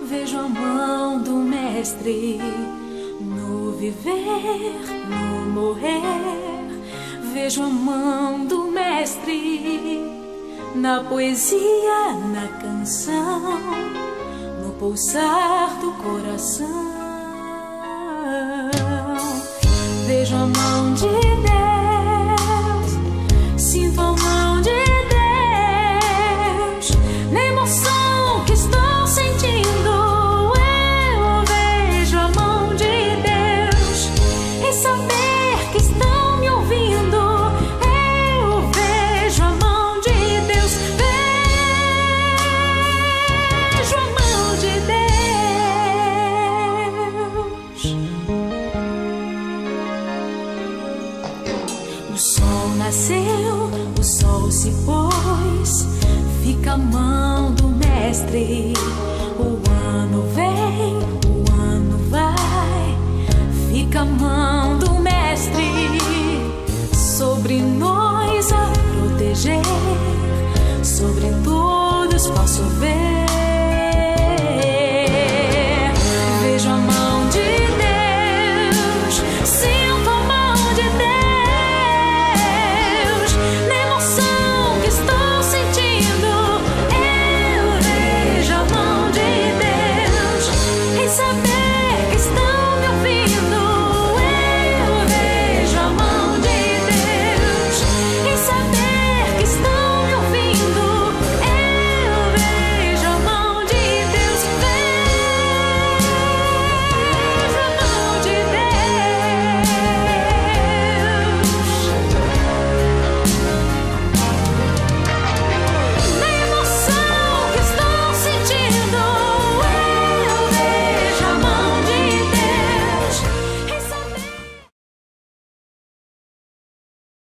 Vejo a mão do mestre no viver, no morrer. Vejo a mão do mestre na poesia, na canção, no pulsar do coração. Vejo a mão de Deus, sinto a mão de Deus na emoção que estou sentindo. Eu vejo a mão de Deus em saber que estão me ouvindo. Eu vejo a mão de Deus, vejo a mão de Deus. O sol nasceu, o sol se pôs, fica a mão do mestre. O ano vem,